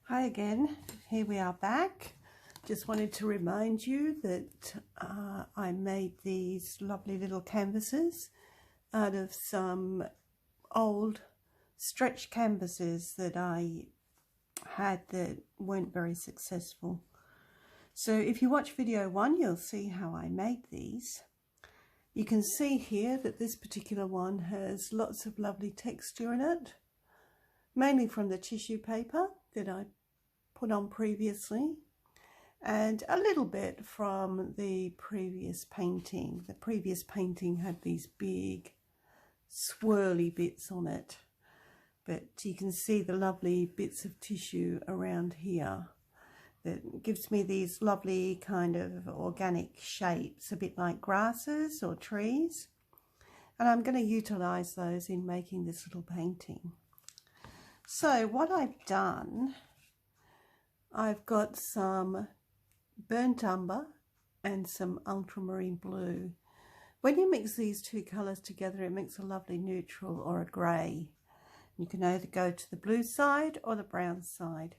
Hi again, here we are back. Just wanted to remind you that I made these lovely little canvases out of some old stretch canvases that I had that weren't very successful. So if you watch video 1, you'll see how I made these. You can see here that this particular one has lots of lovely texture in it, mainly from the tissue paper that I put on previously, and a little bit from the previous painting. The previous painting had these big swirly bits on it, but you can see the lovely bits of tissue around here that gives me these lovely kind of organic shapes, a bit like grasses or trees, and I'm going to utilize those in making this little painting. So what I've done, I've got some burnt umber and some ultramarine blue. When you mix these two colours together, it makes a lovely neutral or a grey. You can either go to the blue side or the brown side.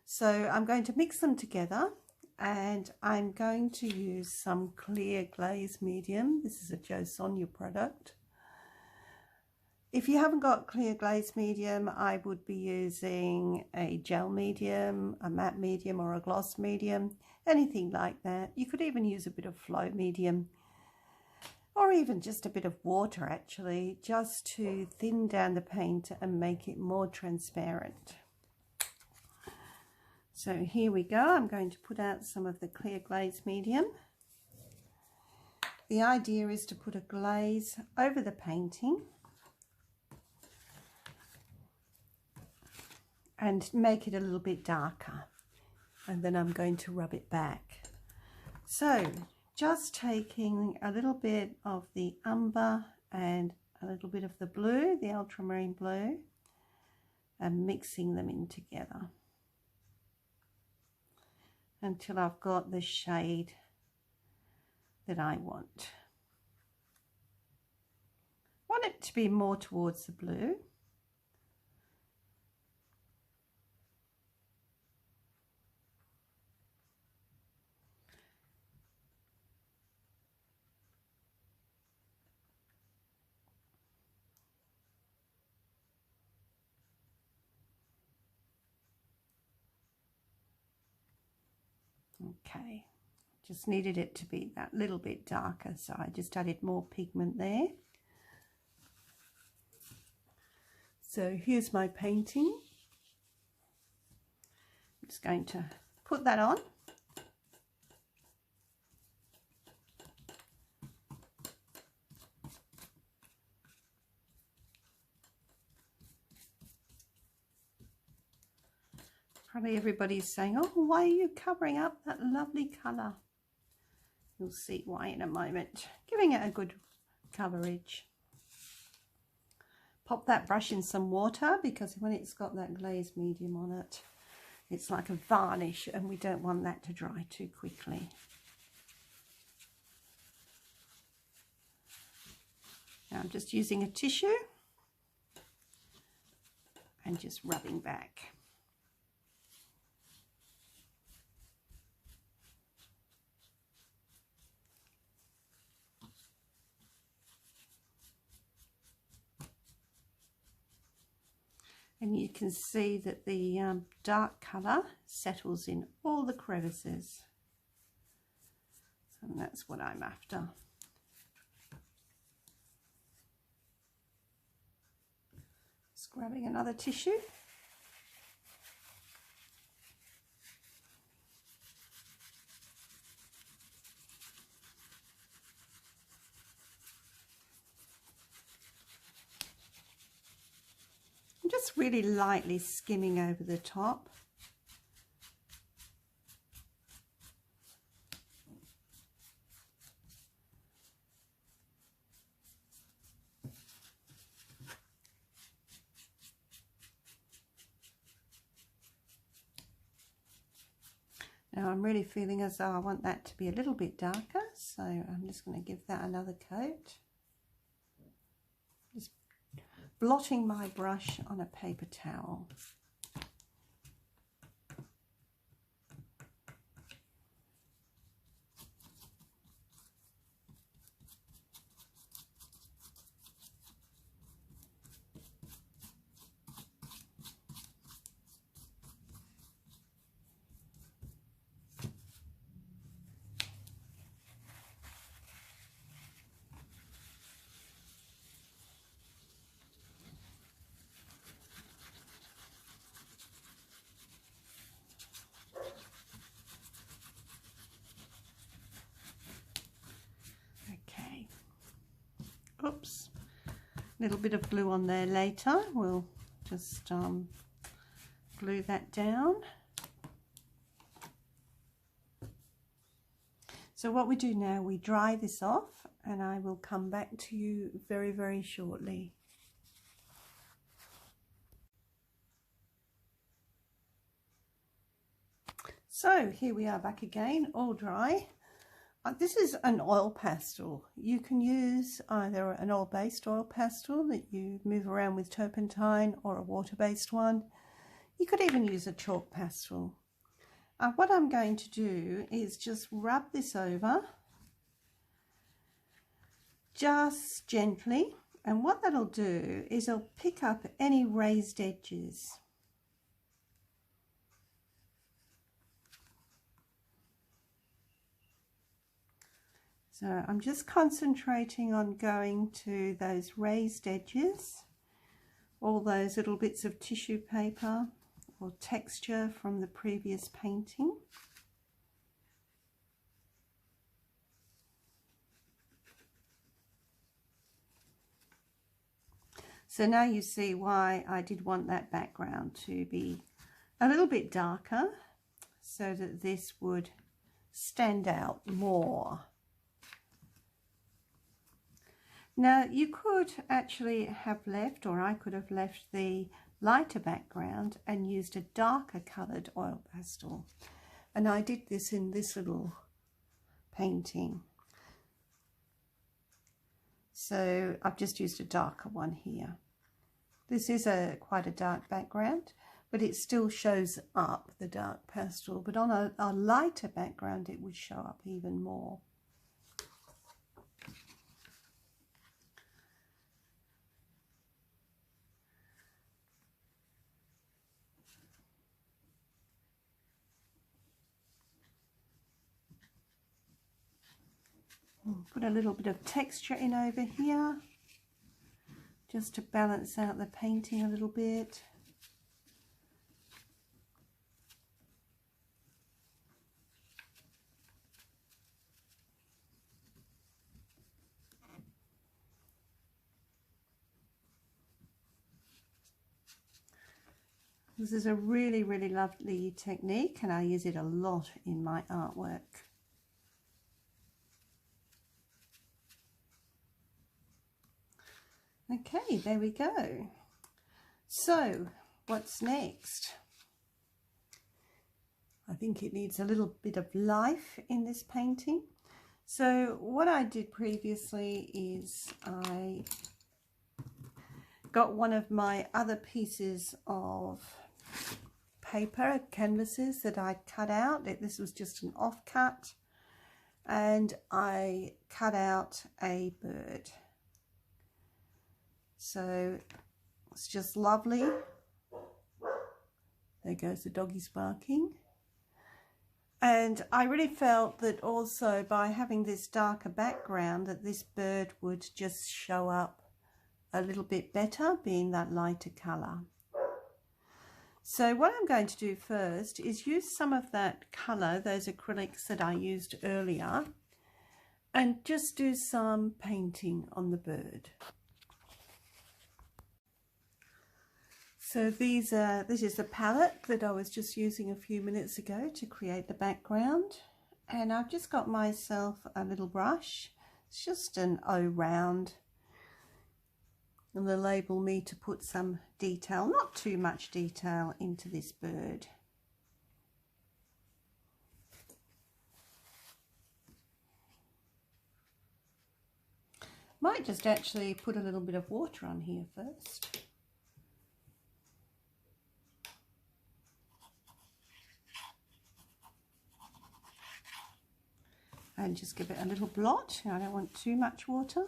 So I'm going to mix them together, and I'm going to use some clear glaze medium. This is a Jo Sonja product. If you haven't got clear glaze medium, I would be using a gel medium, a matte medium, or a gloss medium, anything like that. You could even use a bit of flow medium, or even just a bit of water actually, just to thin down the paint and make it more transparent. So here we go. I'm going to put out some of the clear glaze medium. The idea is to put a glaze over the painting and make it a little bit darker, and then I'm going to rub it back. So just taking a little bit of the umber and a little bit of the blue, the ultramarine blue, and mixing them in together until I've got the shade that I want. I want it to be more towards the blue. Okay, just needed it to be that little bit darker, so I just added more pigment there. So here's my painting. I'm just going to put that on. Probably everybody's saying, oh, why are you covering up that lovely colour? You'll see why in a moment. Giving it a good coverage. Pop that brush in some water, because when it's got that glaze medium on it, it's like a varnish, and we don't want that to dry too quickly. Now I'm just using a tissue and just rubbing back. And you can see that the dark colour settles in all the crevices. And that's what I'm after. Just grabbing another tissue. Just really lightly skimming over the top. Now I'm really feeling as though I want that to be a little bit darker, so I'm just going to give that another coat. Just blotting my brush on a paper towel. little bit of glue on there later. We'll just glue that down. So what we do now, we dry this off, and I will come back to you very, very shortly. So here we are back again, all dry. This is an oil pastel. You can use either an oil-based oil pastel that you move around with turpentine, or a water-based one. You could even use a chalk pastel. What I'm going to do is just rub this over, just gently, and what that'll do is it'll pick up any raised edges. So I'm just concentrating on going to those raised edges, all those little bits of tissue paper or texture from the previous painting. So now you see why I did want that background to be a little bit darker, so that this would stand out more. Now you could actually have left, or I could have left, the lighter background and used a darker coloured oil pastel. And I did this in this little painting. So I've just used a darker one here. This is quite a dark background, but it still shows up the dark pastel. But on a lighter background, it would show up even more. Put a little bit of texture in over here, just to balance out the painting a little bit. This is a really, really lovely technique, and I use it a lot in my artwork. Okay, there we go. So, what's next? I think it needs a little bit of life in this painting. So, what I did previously is I got one of my other pieces of paper, canvases that I cut out. This was just an offcut, and I cut out a bird. So it's just lovely. There goes the doggies barking. And I really felt that also by having this darker background, that this bird would just show up a little bit better, being that lighter colour. So what I'm going to do first is use some of that colour, those acrylics that I used earlier, and just do some painting on the bird. So this is the palette that I was just using a few minutes ago to create the background, and I've just got myself a little brush. It's just an O round, and they'll enable me to put some detail, not too much detail, into this bird. Might just actually put a little bit of water on here first. And just give it a little blot. I don't want too much water.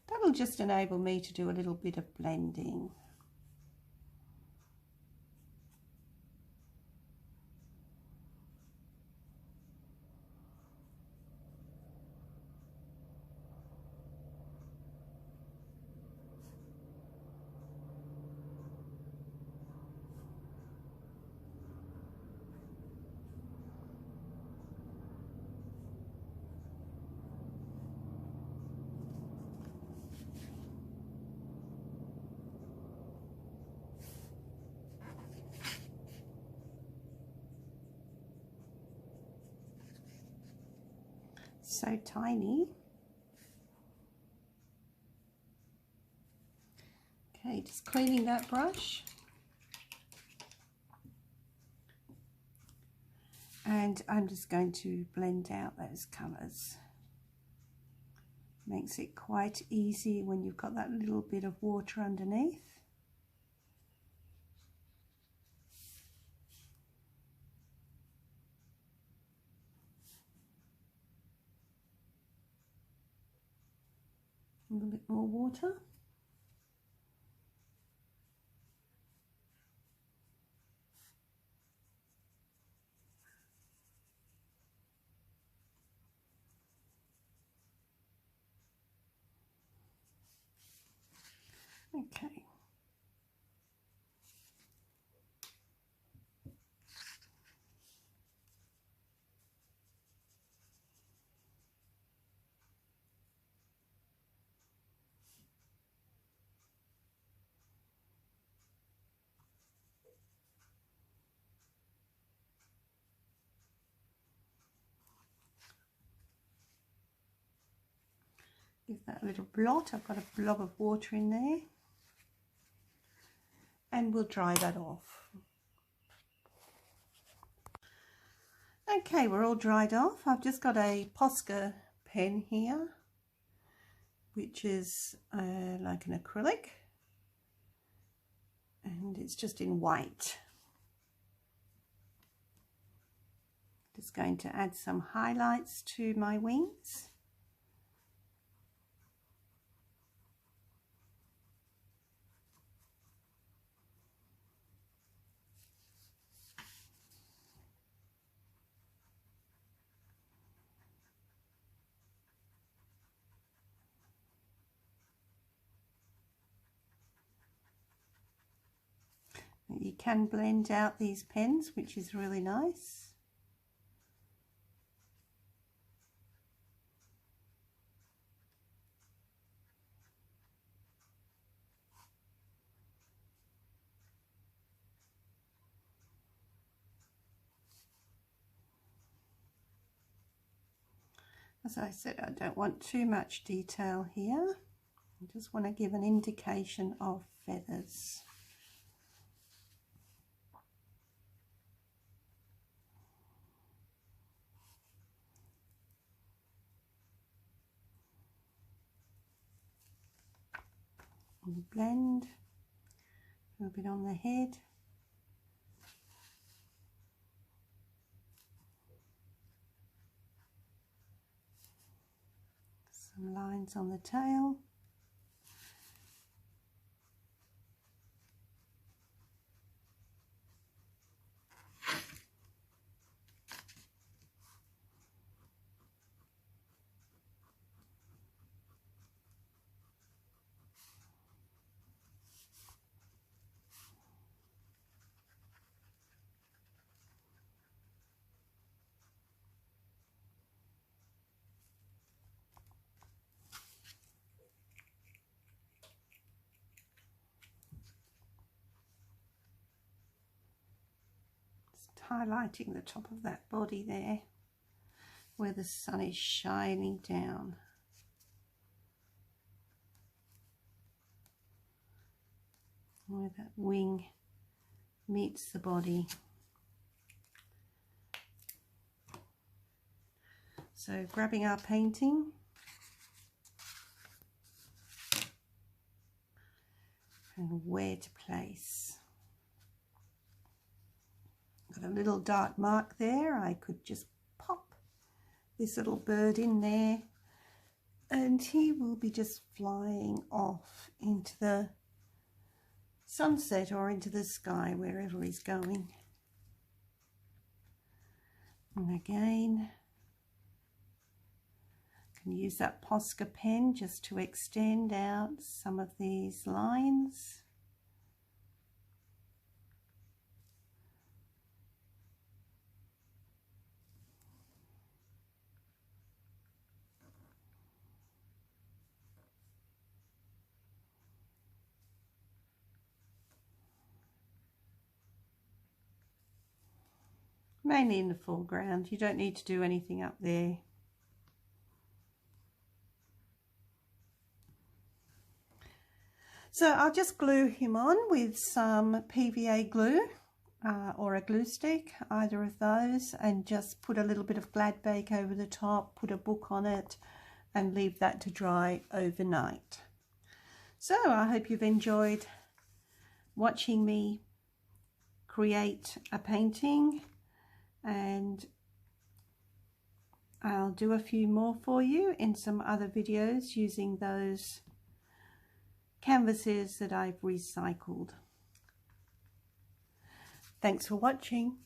That'll just enable me to do a little bit of blending. So tiny. Okay, just cleaning that brush. And I'm just going to blend out those colours. Makes it quite easy when you've got that little bit of water underneath. A little bit more water. Okay. Give that a little blot. I've got a blob of water in there. And we'll dry that off. Okay, we're all dried off. I've just got a Posca pen here, which is like an acrylic. And it's just in white. Just going to add some highlights to my wings. You can blend out these pens, which is really nice. As I said, I don't want too much detail here. I just want to give an indication of feathers. And blend a little bit on the head. Some lines on the tail. Highlighting the top of that body there where the sun is shining down. Where that wing meets the body. So grabbing our painting and where to place. Got a little dark mark there. I could just pop this little bird in there and he will be just flying off into the sunset or into the sky, wherever he's going. And again, I can use that Posca pen just to extend out some of these lines. Mainly in the foreground. You don't need to do anything up there. So I'll just glue him on with some PVA glue or a glue stick, either of those, and just put a little bit of glad bake over the top, put a book on it, and leave that to dry overnight. So I hope you've enjoyed watching me create a painting, and I'll do a few more for you in some other videos using those canvases that I've recycled. Thanks for watching.